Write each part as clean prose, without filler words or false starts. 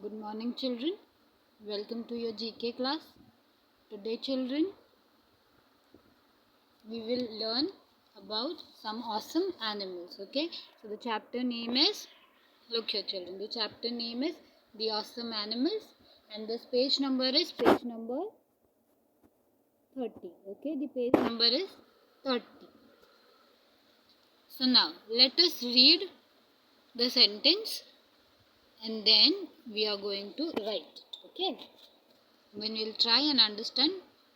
Good morning, children. Welcome to your GK class. Today, children, we will learn about some awesome animals. Okay, so the chapter name is, look here, children, the chapter name is The Awesome Animals, and this page number is page number 30. Okay, the page number is 30. So now let us read the sentence and then we are going to write it. Okay, when we'll try and understand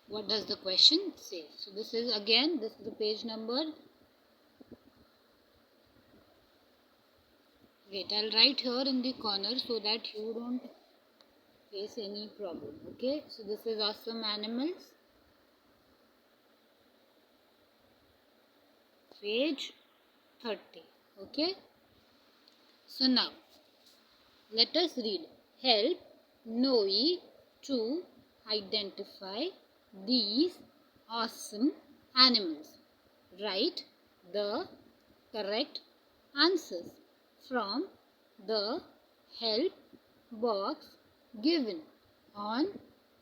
what does the question say. So this is the page number. Wait, I'll write here in the corner so that you don't face any problem. Okay, so this is Awesome Animals, page 30. Okay, so now let us read. Help Noe to identify these awesome animals. Write the correct answers from the help box given on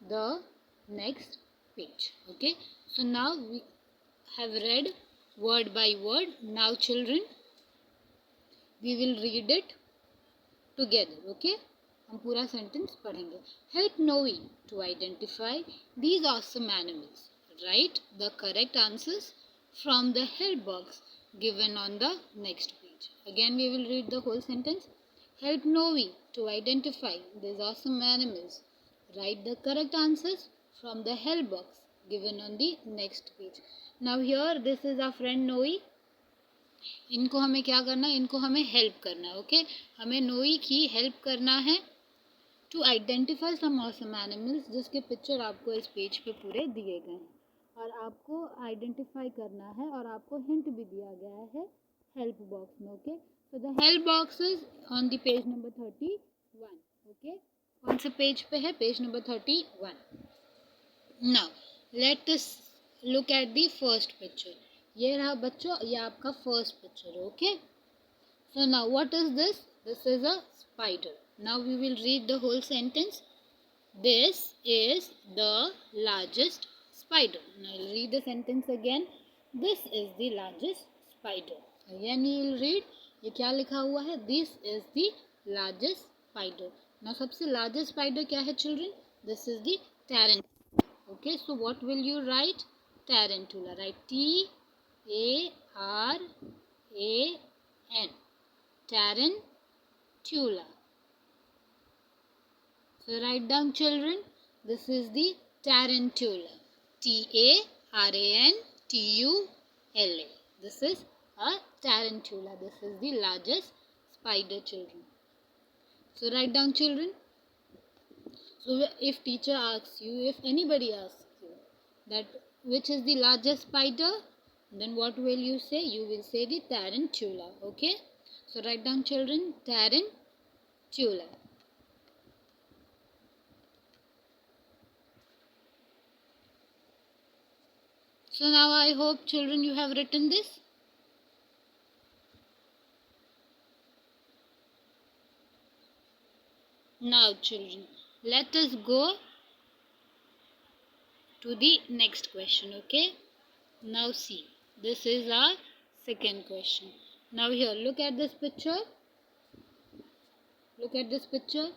the next page. Okay, so now we have read word by word. Now children, we will read it together. Okay, हम पूरा sentence पढ़ेंगे. Help Noe to identify these awesome animals. Write the correct answers from the help box given on the next page. Again we will read the whole sentence. Help Noe to identify these awesome animals. Write the correct answers from the help box given on the next page. Now here this is our friend Noe. इनको हमें क्या करना है, इनको हमें help करना है. Okay, हमें नोई की हेल्प करना है to identify some awesome animals, जिसके पिक्चर आपको इस पेज पे पूरे दिए गए हैं और आपको आइडेंटिफाई करना है और आपको हिंट भी दिया गया है हेल्प बॉक्स में. Okay, so the help box is on the page number 31. Okay, कौन से पेज पे है? Page number 31. Now let us look at the first picture. ये रहा बच्चों, ये आपका फर्स्ट पिक्चर है. Okay, so now what is this? This is a spider. Now we will read the whole sentence. This is the largest spider. Now read the sentence again. This is the largest spider. Again you will read. ये क्या लिखा हुआ है? This is the largest spider. Now सबसे largest spider क्या है children? This is the tarantula. Okay, so what will you write? Tarantula. Right Taran. Tarantula. So write down children. This is the tarantula. Tarantula. This is a tarantula. This is the largest spider, children. So write down children. So if teacher asks you, if anybody asks you that which is the largest spider, then what will you say? You will say the tarantula. Okay, so write down children. Tarantula. So now I hope children you have written this. Now children, let us go to the next question. Okay, now see, this is our second question. Now here, look at this picture. Look at this picture.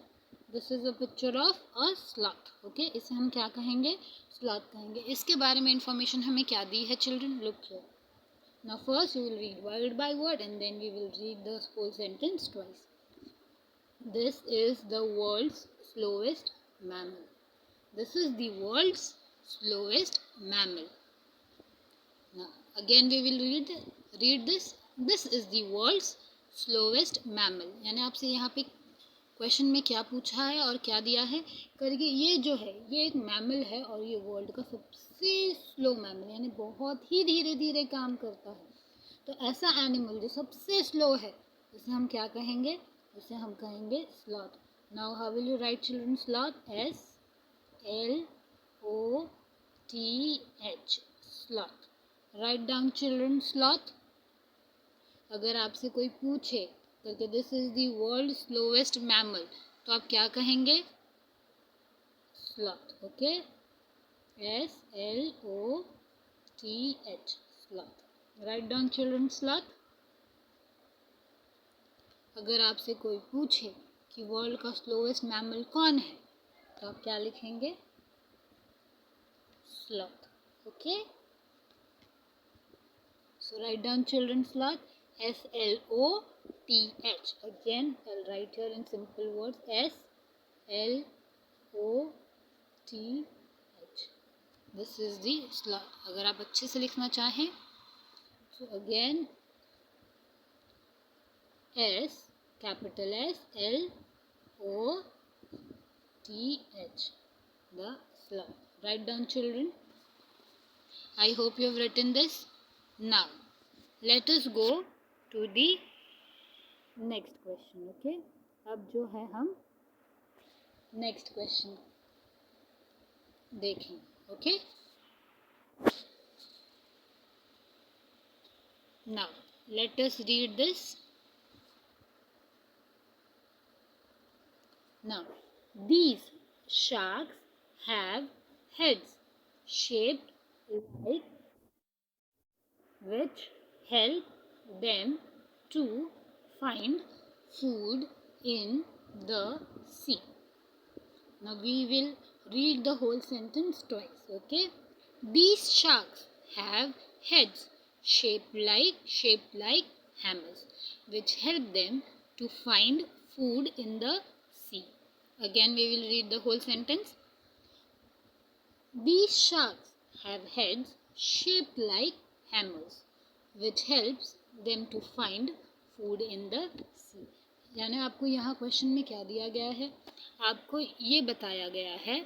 This is a picture of a sloth. Okay, इसे हम क्या कहेंगे? Sloth कहेंगे. इसके बारे में information हमें क्या दी है children? Look here. Now first we will read word by word and then we will read the whole sentence twice. This is the world's slowest mammal. This is the world's slowest mammal. Now again we will read this. This is the world's slowest mammal. यानी आपसे यहाँ पे question में क्या पूछा है और क्या दिया है करके. ये जो है ये एक मैमल है और ये वर्ल्ड का सबसे स्लो मैमल, यानी बहुत ही धीरे धीरे काम करता है. तो ऐसा एनिमल जो सबसे स्लो है उसे हम क्या कहेंगे? उसे हम कहेंगे sloth. Now how will you right children sloth? SLOTH. Sloth. Write down children sloth. अगर आपसे कोई पूछे करके this is the world slowest mammal, तो आप क्या कहेंगे? Sloth. Okay, SLOTH, sloth. Write down children, sloth. अगर आपसे कोई पूछे कि वर्ल्ड का स्लोएस्ट मैमल कौन है, तो आप क्या लिखेंगे? Sloth. Okay, so write down children, sloth. SLOTH. Again, I'll write here in simple words. SLOTH. This is the sloth. अगर आप अच्छे से लिखना चाहें, so again S, capital SLOTH, the sloth. Write down children. I hope you have written this. Now let us go to the next question. Okay, अब जो है हम next question देखें. Okay, now let us read this. Now these sharks have heads shaped like which help them to find food in the sea. Now we will read the whole sentence twice. Okay, these sharks have heads shaped like hammers, which help them to find food in the sea. Again we will read the whole sentence. These sharks have heads shaped like hammers, which helps them to find food in the sea. यानी आपको यहाँ question में क्या दिया गया है? आपको ये बताया गया है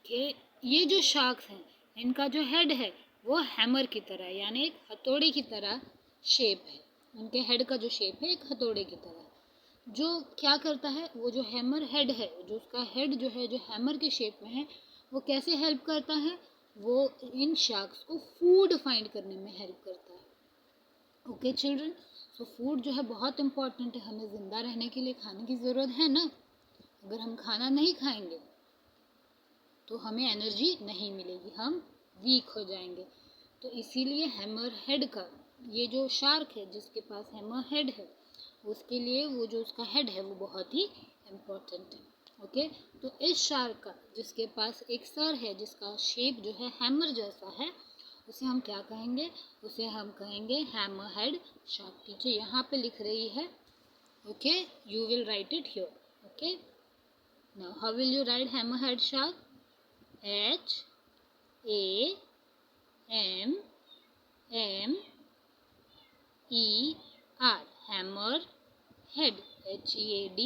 कि ये जो शार्क्स हैं, इनका जो हेड है वो हैमर की तरह, यानी एक हथौड़े की तरह शेप है. उनके हेड का जो शेप है एक हथौड़े की तरह. जो क्या करता है, वो जो हैमर हेड है, जो उसका हेड जो है जो हैमर के शेप में है, वो कैसे हेल्प करता है? वो इन शार्क्स को फूड फाइंड करने में हेल्प करता है. ओके चिल्ड्रन, सो फूड जो है बहुत इम्पॉर्टेंट है. हमें ज़िंदा रहने के लिए खाने की ज़रूरत है ना. अगर हम खाना नहीं खाएंगे तो हमें एनर्जी नहीं मिलेगी, हम वीक हो जाएंगे. तो इसीलिए हैमर हेड का, ये जो शार्क है जिसके पास हैमर हेड है, उसके लिए वो जो उसका हेड है वो बहुत ही इम्पोर्टेंट है. ओके, तो इस शार्क का जिसके पास एक सर है जिसका शेप जो है हैमर जैसा है, उसे हम क्या कहेंगे? उसे हम कहेंगे हैमर हेड शार्क. टीचर यहाँ पे लिख रही है. Okay, you will write it here. Okay, now how will you right hammer head shark? HAMMER, hammer head, HEAD,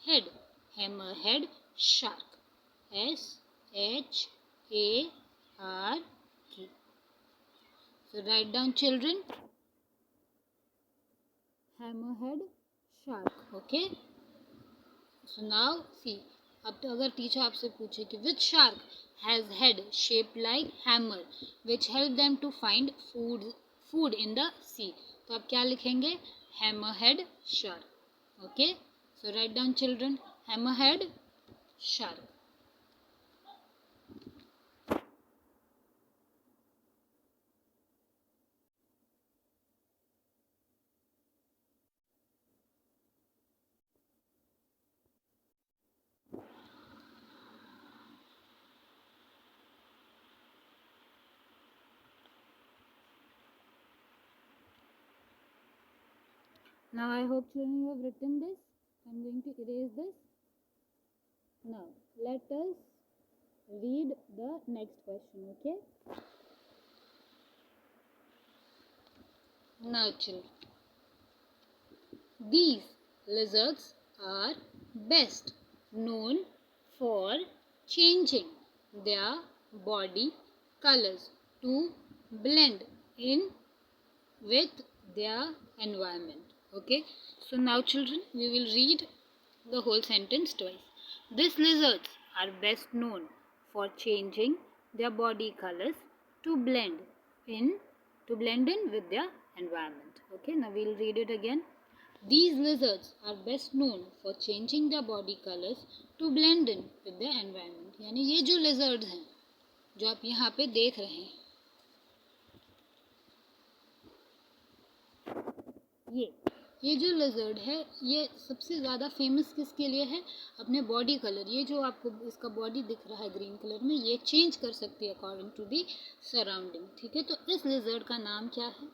head, hammer head shark, SHARK. So write down children, hammerhead shark. Okay, so now see, अब तो अगर teacher आपसे पूछे कि which shark has head shaped like hammer which help them to find food in the sea, तो आप क्या लिखेंगे? Hammerhead shark. Okay, so write down children, hammerhead shark. Now I hope children you have written this. I am going to erase this. Now let us read the next question. Okay, now children, these lizards are best known for changing their body colors to blend in with their environment. Okay, so now children we will read the whole sentence twice. These lizards are best known for changing their body colors to blend in with their environment. Okay, now we'll read it again. These lizards are best known for changing their body colors to blend in with the environment. यानी ये जो lizards हैं जो आप यहाँ पे देख रहे हैं, ये जो lizard है ये सबसे ज़्यादा फेमस किसके लिए है? अपने बॉडी कलर, ये जो आपको इसका बॉडी दिख रहा है ग्रीन कलर में, ये चेंज कर सकती है अकॉर्डिंग टू दी सराउंडिंग। ठीक है, तो इस lizard का नाम क्या है?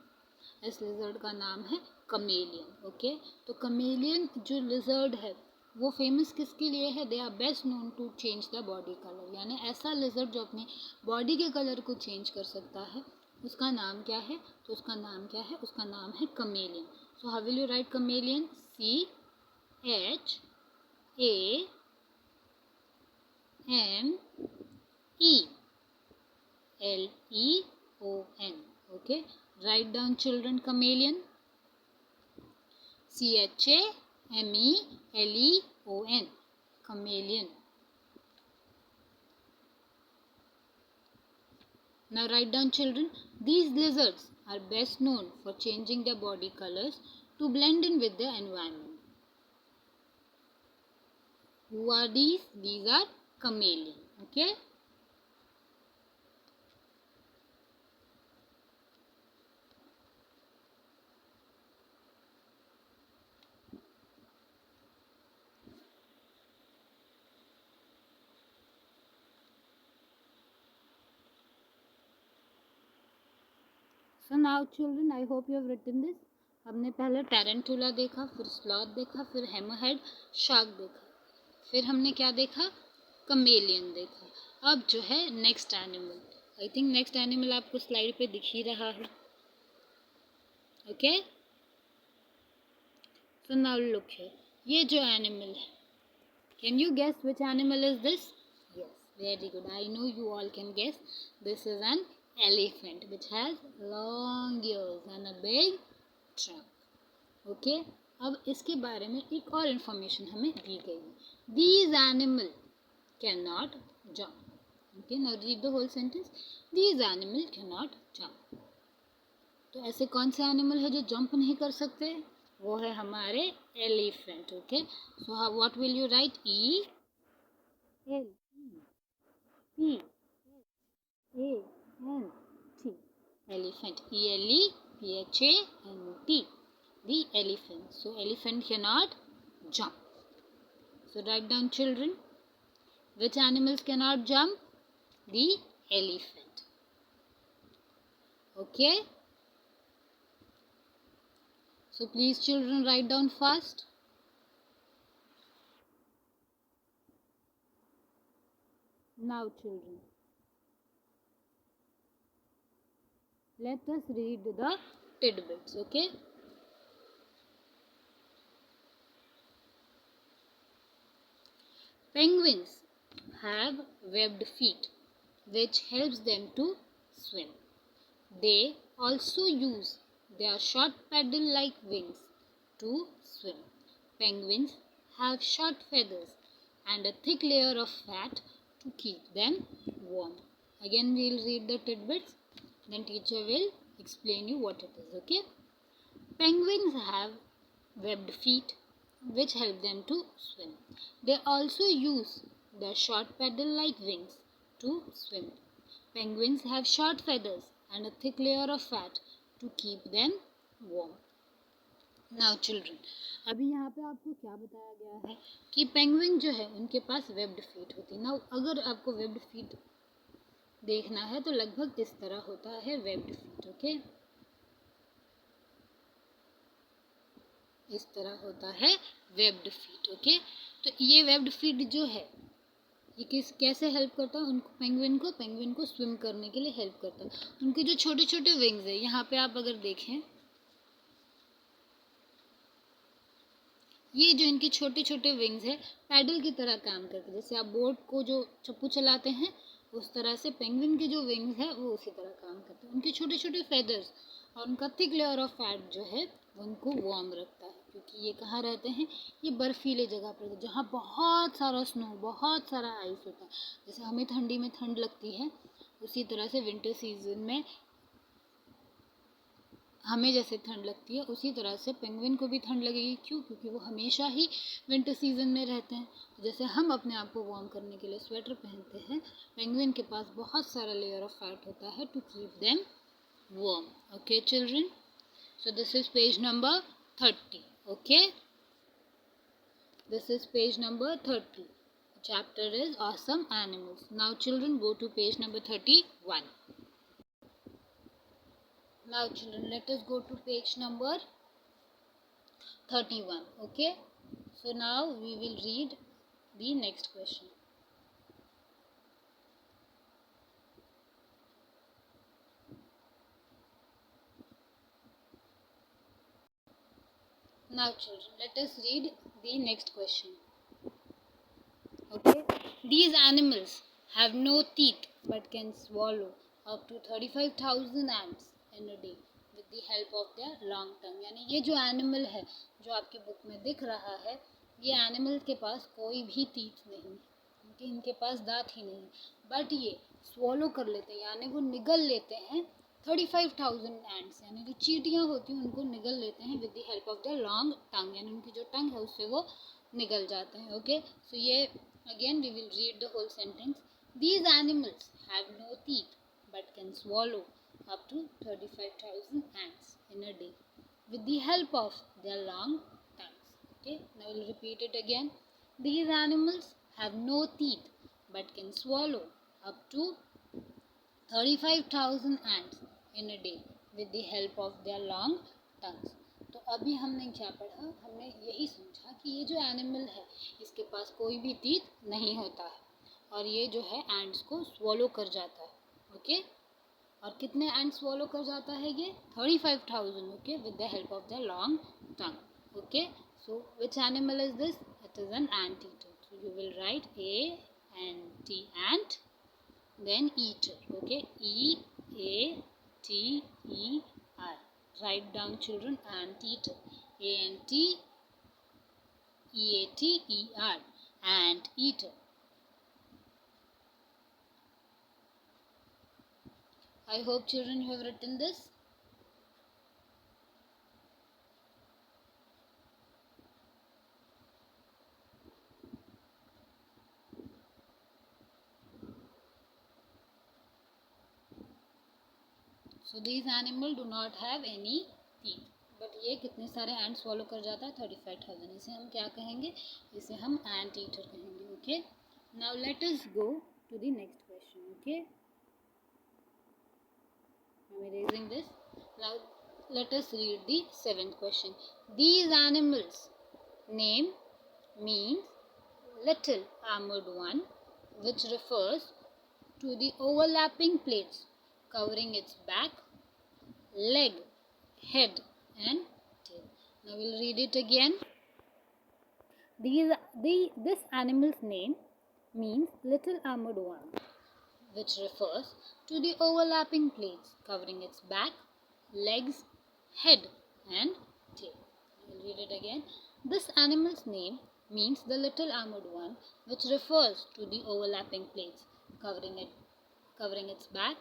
इस लिजर्ड का नाम है कमेलियन। ओके, तो कमेलियन जो लिजर्ड है वो फेमस किसके लिए है? They are best known to change the body colour, यानी ऐसा लिजर्ड जो अपने बॉडी के कलर को चेंज कर सकता है, उसका नाम क्या है? तो उसका नाम क्या है? उसका नाम है chameleon. So how will you right chameleon? CHAMELEON. Okay, write down children chameleon. CHAMELEON, chameleon. Now write down children. These lizards are best known for changing their body colors to blend in with their environment. Who are these? These are chameleon. Okay. So now children, I hope you have written this. हमने पहले टैरेंटुला देखा, फिर sloth देखा, फिर hammerhead shark देखा, फिर हमने क्या देखा? कमेलियन देखा। अब जो है next animal, I think next animal आपको स्लाइड पे दिख ही रहा है। Okay, so now look here, ये जो एनिमल है, can you guess which animal is this? Yes, very good, I know you all can guess. This is an elephant which has long ears and a big trunk. Okay, अब इसके बारे में एक और information हमें दी गई है। These animal cannot jump. Okay, now read the whole sentence. These animal cannot jump. तो ऐसे कौन से एनिमल है जो जंप नहीं कर सकते? वो है हमारे elephant. Okay, so what will you right? ELEPHANT. Elephant. ELEPHANT. The elephant. So elephant cannot jump. So write down children. Which animals cannot jump? The elephant. Okay. So please children write down fast. Now children, let us read the tidbits. Okay. Penguins have webbed feet which helps them to swim. They also use their short paddle-like wings to swim. Penguins have short feathers and a thick layer of fat to keep them warm. Again we will read the tidbits, then teacher will explain you what it is. Okay. Penguins have webbed feet which help them to swim. They also use their short paddle-like wings to swim. Penguins have short feathers and a thick layer of fat to keep them warm. Now children, अभी यहाँ पे आपको क्या बताया गया है कि penguin जो है उनके पास वेब्ड फीट होती है। नाउ अगर आपको वेब्ड फीट देखना है तो लगभग इस तरह होता है वेब्ड फीट। ओके, इस तरह होता है वेब्ड फीट। ओके, तो ये वेब्ड फीट जो है ये कैसे हेल्प करता है उनको? पेंगुइन को स्विम करने के लिए हेल्प करता है। उनके जो छोटे छोटे विंग्स है, यहाँ पे आप अगर देखें, ये जो इनके छोटे छोटे विंग्स है पैडल की तरह काम करते हैं। जैसे आप बोट को जो चप्पू चलाते हैं उस तरह से पेंगुइन के जो विंग्स है वो उसी तरह काम करते हैं। उनके छोटे छोटे फेदर्स और उनका थिक लेयर ऑफ फैट जो है उनको वार्म रखता है, क्योंकि ये कहाँ रहते हैं? ये बर्फीले जगह पर, जहाँ बहुत सारा स्नो, बहुत सारा आइस होता है। जैसे हमें ठंडी में ठंड लगती है, उसी तरह से विंटर सीजन में हमें जैसे ठंड लगती है उसी तरह से पेंगुइन को भी ठंड लगेगी। क्यों? क्योंकि वो हमेशा ही विंटर सीजन में रहते हैं। जैसे हम अपने आप को वार्म करने के लिए स्वेटर पहनते हैं, पेंगुइन के पास बहुत सारा लेयर ऑफ फैट होता है to keep them warm. Okay children, so this is page number 30. Okay, this is page number 30. The chapter is awesome animals. Now children, go to page number 31. Now children, let us go to page number 31. Okay, so now we will read the next question. Now children, let us read the next question. Okay, these animals have no teeth but can swallow up to 35,000 ants in a day with the help of their long tongue. यानी ये जो animal है जो आपकी book में दिख रहा है, ये एनिमल के पास कोई भी टीथ नहीं है, क्योंकि इनके पास दांत ही नहीं, बट ये स्वॉलो कर लेते हैं यानी वो निगल लेते हैं 35,000 एंड्स, यानी जो चींटियाँ होती हैं उनको निगल लेते हैं with the help of the long tongue, यानी उनकी जो टंग है उससे वो निगल जाते हैं. ओके, सो ये again we will read the whole sentence. These animals have no teeth but can swallow up to 35,000 ants in a day with the help of their long tongues. Okay, now we'll repeat it again. These animals have no teeth but can swallow up to 35,000 ants in a day with the help of their long tongues. तो अभी हमने क्या पढ़ा? हमने यही समझा कि ये जो एनिमल है इसके पास कोई भी टीथ नहीं होता है और ये जो है एंड्स को स्वॉलो कर जाता है. ओके, और कितने एंड्स स्वॉलो कर जाता है ये? 35,000. Okay, with the help of the long tongue. Okay, so which animal is this? It is an ant eater. So you will write A-N-T, ant, then eater. Okay, E-A-T-E-R. Write down children, anteater. A-N-T-E-A-T-E-R, anteater. I hope children you have written this. So these animals do not have any teeth. But ये कितने सारे and swallow कर जाता है? 35,000. इसे हम क्या कहेंगे? इसे हम एंट ईटर कहेंगे. Okay, now let us go to the next question. Okay, I am erasing this. Now let us read the 7th question. These animals name means little armored one, which refers to the overlapping plates covering its back, leg, head and tail. Now we'll read it again. This animal's name means little armored one, which refers to the overlapping plates covering its back, legs, head and tail. We'll read it again. This animal's name means the little armored one, which refers to the overlapping plates covering its back,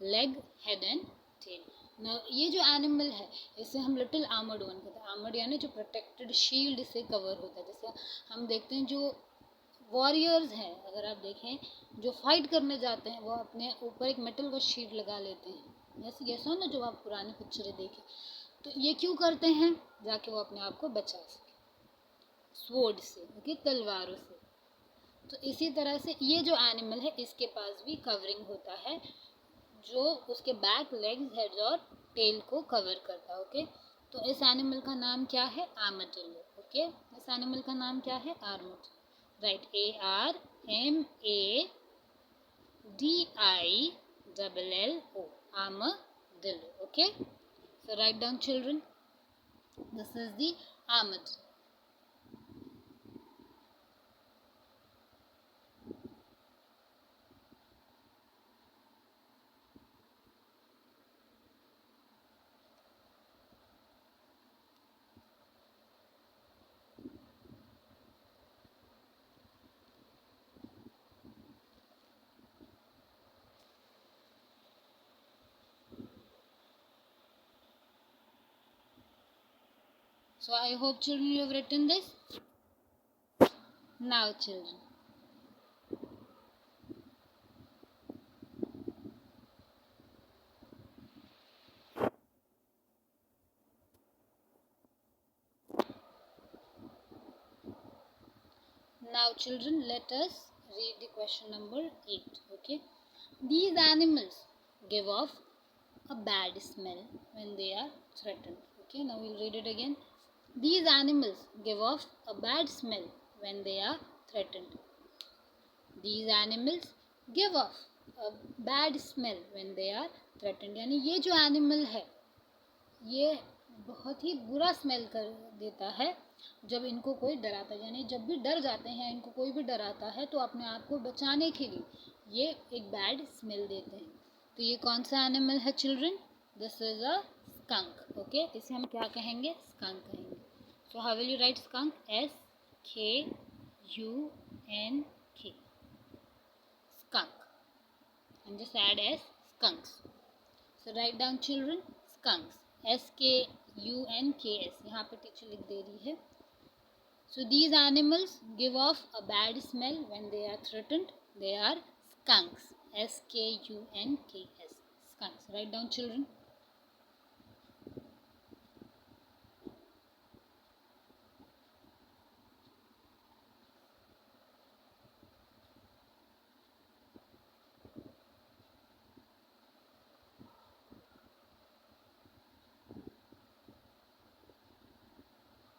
leg, head and tail. Now ये जो animal है इसे हम little armoured one कहते हैं. Armoured यानी जो protected shield से कवर होता है. जैसे हम देखते हैं जो वॉरियर्स हैं, अगर आप देखें जो फाइट करने जाते हैं वो अपने ऊपर एक मेटल का शील्ड लगा लेते हैं. जैसे हो ना, जो आप पुरानी पिक्चरें देखें, तो ये क्यों करते हैं? जाके वो अपने आप को बचा सके स्वॉर्ड से, ओके, तलवारों से. तो इसी तरह से ये जो एनिमल है इसके पास भी कवरिंग होता है जो उसके बैक, लेग्स, हेड और टेल को कवर करता है. ओके, तो इस एनिमल का नाम क्या है? आर्माडिलो. ओके, इस एनिमल का नाम क्या है? Armadillo. Right, ARMADILLO, armadillo. Okay, so write down children, this is the armadillo. So I hope children you have written this. Now children, let us read the question number 8. Okay, these animals give off a bad smell when they are threatened. Okay, now we'll read it again. These animals give off a bad smell when they are threatened. These animals give off a bad smell when they are threatened. यानी ये जो animal है ये बहुत ही बुरा smell कर देता है जब इनको कोई डराता है. यानी जब भी डर जाते हैं, इनको कोई भी डराता है तो अपने आप को बचाने के लिए ये एक बैड स्मेल देते हैं. तो ये कौन सा एनिमल है children? This is a skunk. Okay, इसे हम क्या कहेंगे? स्कंक कहेंगे. So how will you right skunk? SKUNK. Skunk. And just add as skunks. So write down children, skunks. SKUNKS. यहाँ पे टीचर लिख दे रही है. So these animals give off a bad smell when they are threatened. They are skunks. SKUNKS. Skunks. Write down children.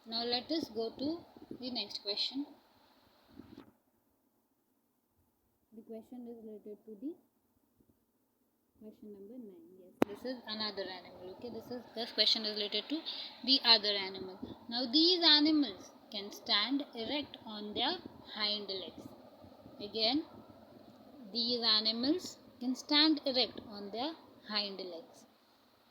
Now let us go to the next question. The question is related to the question number 9. Yes, this is another animal. Okay, this question is related to the other animal. Now these animals can stand erect on their hind legs. Again, these animals can stand erect on their hind legs.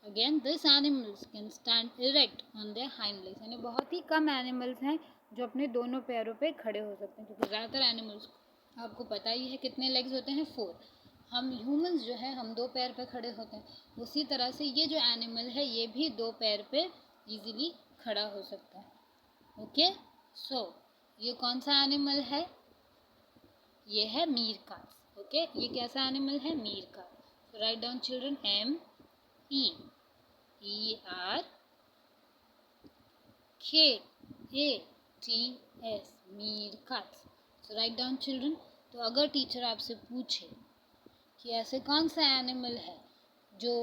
Again, this animals can stand erect on their hind legs. यानी बहुत ही कम animals हैं जो अपने दोनों पैरों पे खड़े हो सकते हैं, क्योंकि ज़्यादातर एनिमल्स आपको पता ही है कितने लेग्स होते हैं? 4. हम ह्यूमंस जो है हम 2 पैर पे खड़े होते हैं. उसी तरह से ये जो एनिमल है ये भी 2 पैर पे इजीली खड़ा हो सकता है. ओके, सो ये कौन सा एनिमल है? ये है मीरकाट. ओके, ये कैसा एनिमल है? मीरकाट. सो राइट डाउन चिल्ड्रन, MEERKATS. मीरकाट. सो राइट डाउन चिल्ड्रन. तो अगर टीचर आपसे पूछे कि ऐसे कौन सा एनिमल है जो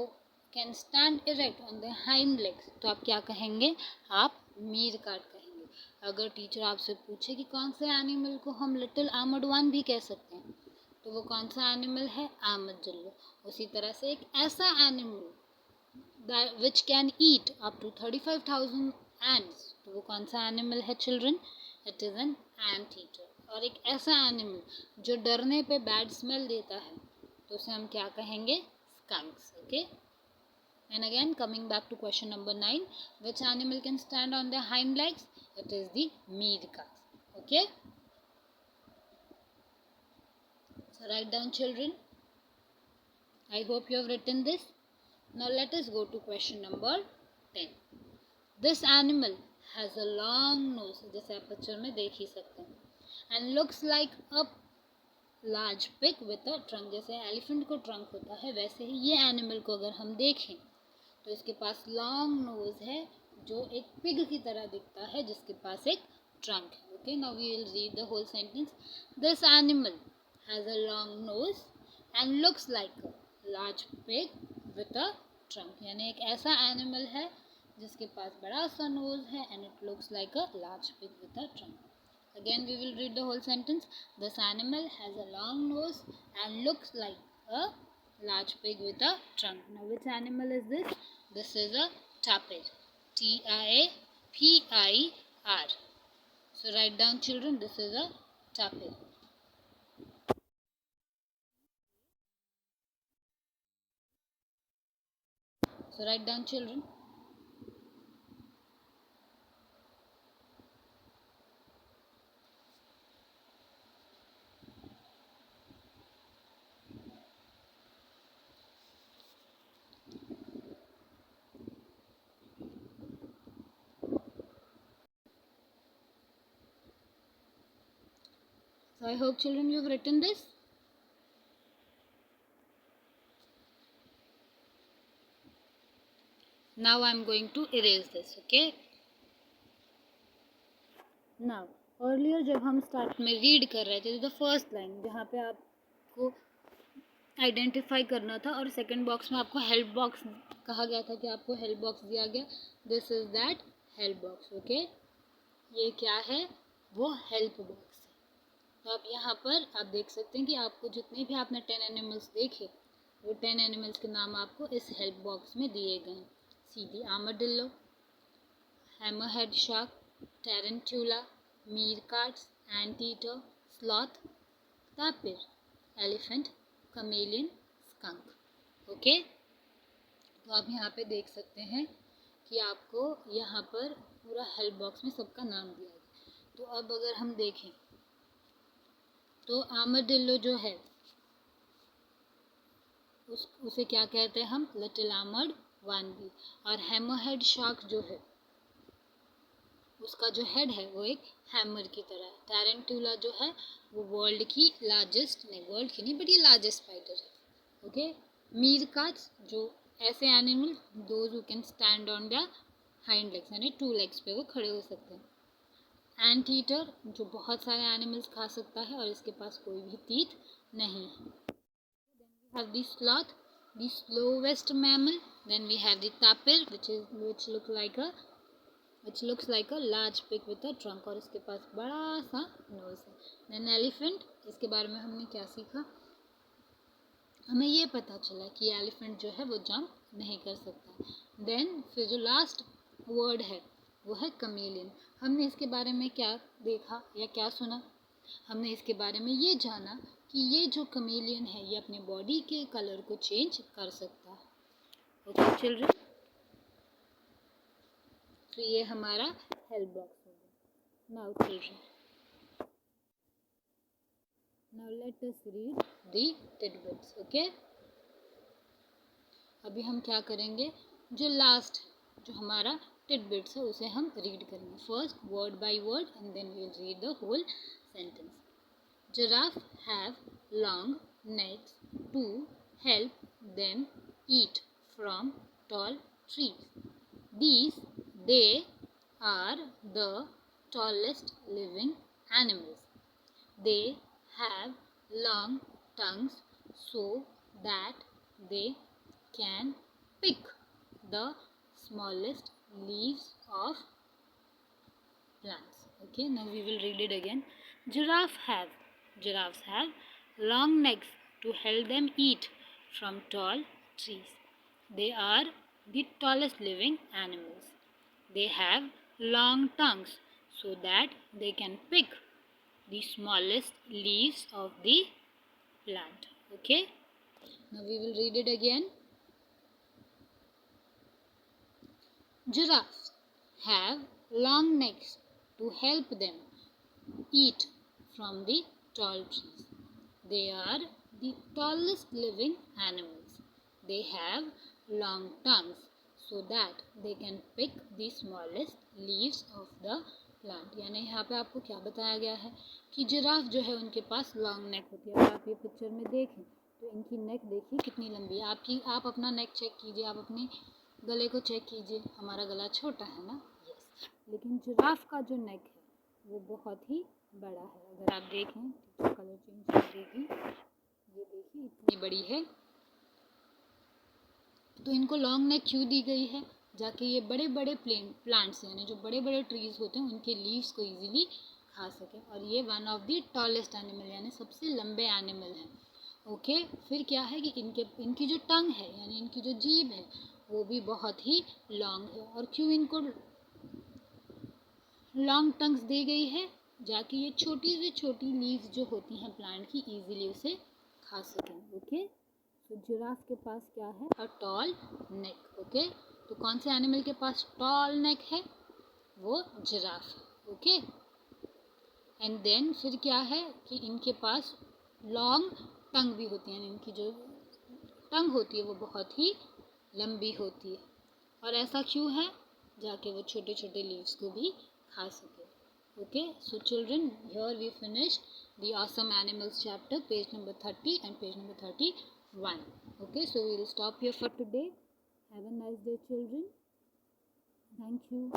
can stand erect on the hind legs, तो आप क्या कहेंगे? आप मीरकाट कहेंगे. अगर टीचर आपसे पूछे कि कौन से एनिमल को हम लिटिल आर्मर्ड वन भी कह सकते हैं, तो वो कौन सा एनिमल है? आर्मडजिलो. उसी तरह से एक ऐसा animal which can eat up to 35,000 ants, तो वो कौन सा एनिमल है children? It is an ant eater. और एक ऐसा एनिमल जो डरने पे बैड स्मेल देता है तो उसे हम क्या कहेंगे? Skunks. Okay, and again coming back to question number 9, which animal can stand on their hind legs? It is the meerkat. Okay, so write down children. I hope you have written this. Now let us go to question number 10. This animal has a long nose, जैसे आप picture में देख ही सकते हैं, and looks like a large pig with a trunk. जैसे elephant को trunk होता है वैसे ही ये एनिमल को अगर हम देखें तो इसके पास लॉन्ग नोज है जो एक पिग की तरह दिखता है जिसके पास एक ट्रंक है. Okay, now we will read the whole sentence. This animal has a long nose and looks like a large pig with a trunk. यानी एक ऐसा एनिमल है जिसके पास बड़ा सा नोज है and it looks like a large pig with a trunk. Again we will read the whole sentence. This animal has a long nose and looks like a large pig with a trunk. Now which animal is this? This is a tapir. TAPIR. So write down children, this is a tapir. So write down children. So I hope children you have written this. Now I am going to erase this. Okay. Now earlier जब हम start में read कर रहे थे तो the first line जहाँ पे आपको आइडेंटिफाई करना था और सेकंड बॉक्स में आपको हेल्प बॉक्स कहा गया था कि आपको हेल्प बॉक्स दिया गया. This is that help box. Okay, ये क्या है? वो हेल्प बॉक्स है. तो आप यहाँ पर आप देख सकते हैं कि आपको जितने भी आपने 10 एनिमल्स देखे वो 10 एनिमल्स के नाम आपको इस हेल्प बॉक्स में दिए गए हैं. See the armadillo, hammerhead shark, tarantula, meerkats, anteater, sloth, tapir, elephant, chameleon, skunk. Okay, तो आप यहाँ पे देख सकते हैं कि आपको यहाँ पर पूरा हेल्प बॉक्स में सबका नाम दिया गया. तो अब अगर हम देखें तो आर्madillo जो है उसे क्या कहते हैं हम? Little armored wannabe. और हैमरहेड शार्क जो है उसका जो हेड है वो एक हैमर की तरह है. टैरेंटुला जो है वो वर्ल्ड की लार्जेस्ट, नहीं वर्ल्ड की नहीं बट ये लार्जेस्ट स्पाइडर है. ओके, मीरकाट्स जो ऐसे animal those who can stand on the hind legs यानी 2 लेग्स पे वो खड़े हो सकते हैं. एंट ईटर जो बहुत सारे एनिमल्स खा सकता है और इसके पास कोई भी टीथ नहीं है. Then we have the sloth, the slowest mammal. Then we have the tapir which looks like a large pig with a trunk और इसके पास बड़ा सा नोज है. Then elephant, इसके बारे में हमने क्या सीखा? हमें ये पता चला कि एलिफेंट जो है वो जंप नहीं कर सकता. देन फिर जो लास्ट वर्ड है वो है कमेलियन. हमने इसके बारे में क्या देखा या क्या सुना? हमने इसके बारे में ये जाना कि ये जो कमेलियन है ये अपने बॉडी के कलर को चेंज कर सकता है. ओके चिल्ड्रन, तो ये हमारा हेल्प बॉक्स हो गया. Now children, now let us read the titbits. Okay, अभी हम क्या करेंगे? जो लास्ट जो हमारा टिडबिट्स है उसे हम रीड करेंगे. First word by word and then we will read the whole sentence. Giraffe have long necks to help them eat from tall trees. They are the tallest living animals. They have long tongues so that they can pick the smallest leaves of plants. Okay, now we will read it again. Giraffes have long necks to help them eat from tall trees. They are the tallest living animals. They have long tongues so that they can pick the smallest leaves of the plant. Okay, now we will read it again. Giraffes have long necks to help them eat from the tall trees. They are the tallest living animals. They have long tongues so that they can pick the smallest leaves of the plant. यानी यहाँ पे आपको क्या बताया गया है कि giraffe जो है उनके पास लॉन्ग नेक होती है. अगर आप ये पिक्चर में देखें तो इनकी नेक देखिए कितनी लंबी है. आप अपना नेक चेक कीजिए, आप अपने गले को चेक कीजिए. हमारा गला छोटा है ना, यस, लेकिन जिराफ का जो नेक है वो बहुत ही बड़ा है. अगर आप देखें तो कलर चेंज कर देगी, ये देखिए इतनी बड़ी है. तो इनको लॉन्ग नेक क्यों दी गई है? जाके ये बड़े बड़े प्लांट्स यानी जो बड़े बड़े ट्रीज होते हैं उनके लीव्स को इजीली खा सके. और ये one of the tallest animal यानी सबसे लंबे एनिमल हैं. ओके, फिर क्या है कि इनकी जो टंग है यानी इनकी जो जीभ है वो भी बहुत ही लॉन्ग है. और क्यों इनको लॉन्ग टंग्स दी गई है? जाके ये छोटी से छोटी लीव्स जो होती हैं प्लांट की इजीली उसे खा सकें. ओके, तो जिराफ के पास क्या है? A tall neck. ओके, तो कौन से एनिमल के पास टॉल नेक है? वो जिराफ है. ओके, एंड देन फिर क्या है कि इनके पास लॉन्ग टंग भी होती है यानी इनकी जो टंग होती है वो बहुत ही लंबी होती है. और ऐसा क्यों है? जाके वो छोटे छोटे लीव्स को भी खा सके. Okay, so children, here we finished the Awesome Animals chapter, page number 30 and page number 31. Okay, so we will stop here for today. Have a nice day, children. Thank you.